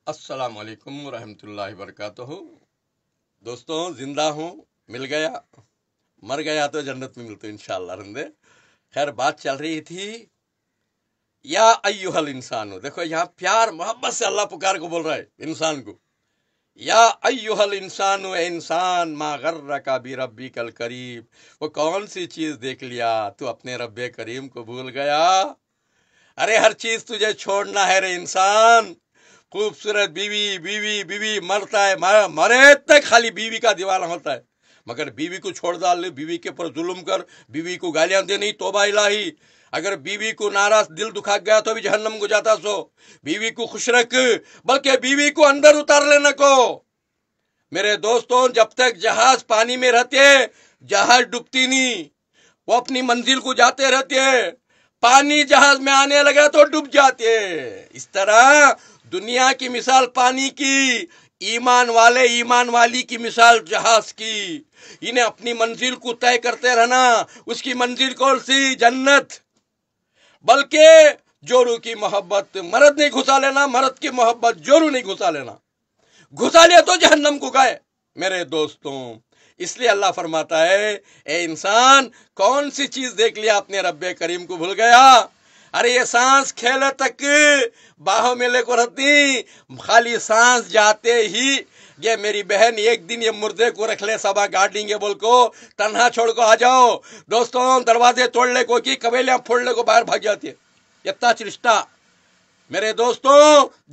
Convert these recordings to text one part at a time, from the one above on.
السلام علیکم ورحمۃ اللہ وبرکاتہ۔ دوستوں، زندہ ہوں، مل گیا، مر گیا تو جنت میں ملتے انشاءاللہ رندے۔ خیر، بات چل رہی تھی یا ایھا الانسان، دیکھو یہاں پیار محبت سے اللہ پکار کو بول رہا ہے انسان کو، یا ایھا الانسان، اے انسان، ما غرک بربک الکریم، وہ کون سی چیز دیکھ لیا تو اپنے رب کریم کو بھول گیا؟ ارے ہر چیز تجھے چھوڑنا ہے رے انسان، خوبصورت بیوی مرتا ہے، مرے تک خالی بیوی کا دیوانہ ہوتا ہے، مگر بیوی کو چھوڑ ڈال، بیوی کے پر ظلم کر، بیوی کو گالیاں دے، نہیں توبہ الہی، اگر بیوی کو ناراض دل دکھا گیا تو بھی جہنم کو جاتا سو، بیوی کو خوش رکھ، بلکہ بیوی کو اندر اتار لینا کو۔ میرے دوستوں، جب تک جہاز پانی میں رہتے جہاز ڈوبتی نہیں، وہ اپنی منزل کو جاتے رہتے، پانی جہاز میں آنے لگا تو ڈوب جاتے۔ اس طرح دنیا کی مثال پانی کی، ایمان والے ایمان والی کی مثال جہاز کی، انہیں اپنی منزل کو طے کرتے رہنا، اس کی منزل کون سی؟ جنت۔ بلکہ جورو کی محبت مرد نہیں گھسا لینا، مرد کی محبت جورو نہیں گھسا لینا، گھسا لیا تو جہنم کو گئے میرے دوستوں۔ اس لیے اللہ فرماتا ہے، اے انسان، کون سی چیز دیکھ لیا اپنے رب کریم کو بھول گیا؟ ارے یہ سانس کھیلے تک باہوں میں لے کو رہتی، خالی سانس جاتے ہی یہ میری بہن ایک دن یہ مردے کو رکھ لے، سبا گاڑیں گے بول کو، تنہا چھوڑ کو آ جاؤ۔ دوستوں، دروازے توڑنے کو کی، قبیلیاں پھوڑنے کو باہر بھاگ جاتی ہے، اتنا رشتہ میرے دوستوں۔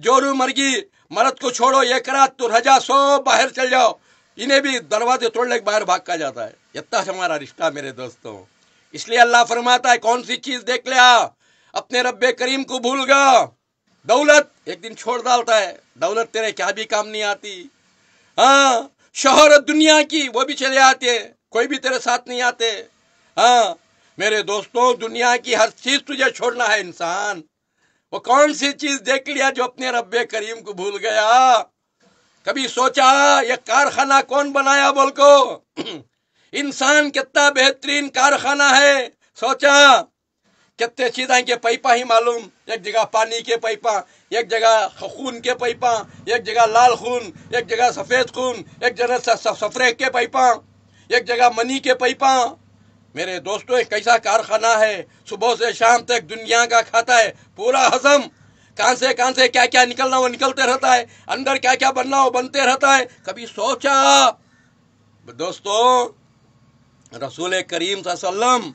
جورو مرگی، مرد کو چھوڑو، ایک رات تو رجا سو، باہر چل جاؤ، انہیں بھی دروازے توڑنے کے باہر بھاگ کا جاتا ہے، اتنا ہمارا رشتہ میرے دوستوں۔ اس لیے اللہ فرماتا ہے، کون سی چیز دیکھ لیا اپنے رب کریم کو بھول گا؟ دولت ایک دن چھوڑ ڈالتا ہے، دولت تیرے کیا بھی کام نہیں آتی، ہاں، شہرت دنیا کی وہ بھی چلے آتے، کوئی بھی تیرے ساتھ نہیں آتے، ہاں میرے دوستوں، دنیا کی ہر چیز تجھے چھوڑنا ہے انسان۔ وہ کون سی چیز دیکھ لیا جو اپنے رب کریم کو بھول گیا؟ کبھی سوچا یہ کارخانہ کون بنایا بول کو؟ انسان کتنا بہترین کارخانہ ہے، سوچا کتنے چیزیں کے پیپا ہی معلوم، ایک جگہ پانی کے پیپا، ایک جگہ خون کے پیپا، ایک جگہ لال خون، ایک جگہ سفید خون، ایک جگہ سفرے کے پیپا، ایک جگہ منی کے پیپا۔ میرے دوستوں، ایک کیسا کارخانہ ہے، صبح سے شام تک دنیا کا کھاتا ہے، پورا ہضم، کہاں سے کیا کیا نکلنا وہ نکلتے رہتا ہے، اندر کیا کیا بننا وہ بنتے رہتا ہے۔ کبھی سوچا دوستوں، رسول کریم صلی اللہ علیہ وسلم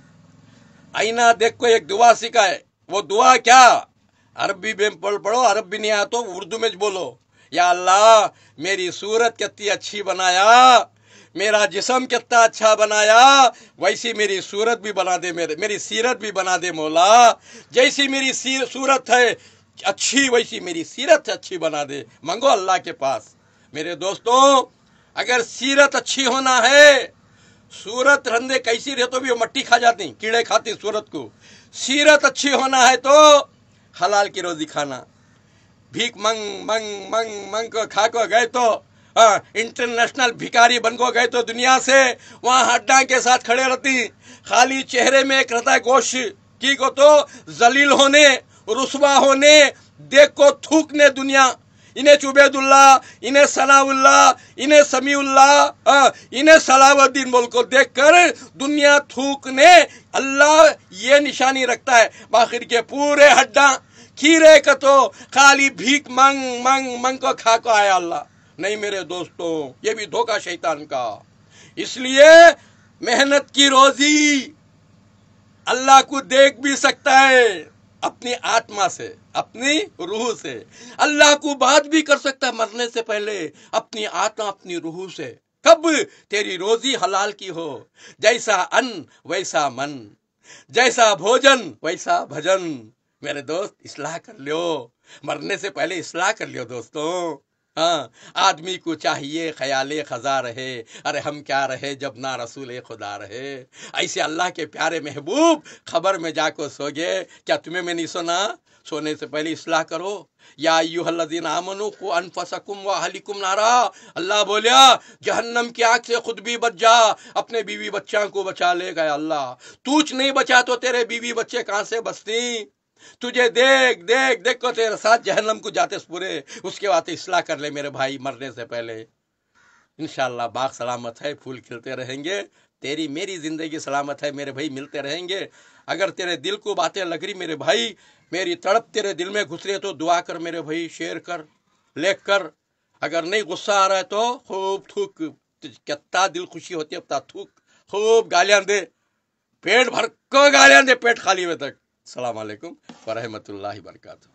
آئینہ دیکھ کو ایک دعا سکھائے، وہ دعا کیا؟ عربی میں پڑھو، عربی نہیں آیا تو اردو میں بولو، یا اللہ میری صورت کتنی اچھی بنایا، میرا جسم کتنا اچھا بنایا، ویسی میری صورت بھی بنا دے، میری سیرت بھی بنا دے مولا، جیسی میری صورت ہے اچھی ویسی میری سیرت اچھی بنا دے۔ منگو اللہ کے پاس۔ میرے دوستوں، اگر سیرت اچھی ہونا ہے، صورت رندے کیسی رہے تو بھی وہ مٹی کھا جاتی، کیڑے کھاتی صورت کو، سیرت اچھی ہونا ہے تو حلال کی روزی کھانا، بھیک منگ کو کھا کو گئے تو انٹرنیشنل بھکاری بن کو گئے تو دنیا سے وہاں ہڈاں کے ساتھ کھڑے رہتی، خالی چہرے میں ایک رہتا ہے گوشت کی کو تو ذلیل ہونے، رسوا ہونے، دیکھ کو تھوکنے دنیا، انہیں عبید اللہ، انہیں ثناء اللہ، انہیں سمیع اللہ، انہیں صلاح الدین بول کو دیکھ کر دنیا تھوکنے، اللہ یہ نشانی رکھتا ہے باخر کے پورے ہڈاں کھیرے کا تو خالی بھیک منگ کو کھا کو آیا اللہ۔ نہیں میرے دوستوں، یہ بھی دھوکہ شیطان کا۔ اس لیے محنت کی روزی اللہ کو دیکھ بھی سکتا ہے اپنی آتما سے، اپنی روح سے، اللہ کو بات بھی کر سکتا ہے مرنے سے پہلے اپنی آتما اپنی روح سے، کب؟ تیری روزی حلال کی ہو، جیسا ان ویسا من، جیسا بھوجن ویسا بھجن۔ میرے دوست، اصلاح کر لیو، مرنے سے پہلے اصلاح کر لیو دوستوں۔ ہاں، آدمی کو چاہیے خیال خزاں رہے، ارے ہم کیا رہے جب نہ رسول خدا رہے۔ ایسے اللہ کے پیارے محبوب خبر میں جا کو سو گے، کیا تمہیں میں نہیں سنا؟ سونے سے پہلے اصلاح کرو، یا ایھا الذین آمنوا قوا انفسکم واہلکم نارا، اللہ بولیا جہنم کی آگ سے خود بھی بچ جا، اپنے بیوی بچوں کو بچا لے گا اللہ، توچ نہیں بچا تو تیرے بیوی بچے کہاں سے بچتی؟ تجھے دیکھ دیکھ دیکھ کو تیرے ساتھ جہنم کو جاتے پورے، اس کے بعد اصلاح کر لے میرے بھائی مرنے سے پہلے۔ انشاءاللہ باغ سلامت ہے، پھول کھلتے رہیں گے، تیری میری زندگی سلامت ہے میرے بھائی، ملتے رہیں گے۔ اگر تیرے دل کو باتیں لگ رہی میرے بھائی، میری تڑپ تیرے دل میں گھس رہی ہے تو دعا کر میرے بھائی، شیئر کر، لکھ کر۔ اگر نہیں غصہ آ رہا ہے تو خوب تھوک، کتنا دل خوشی ہوتی ہے اتنا تھوک، خوب گالیاں دے، پیٹ بھر کو گالیاں دے، پیٹ خالی ہوئے تک۔ السلام علیکم ورحمۃ اللہ وبرکاتہ۔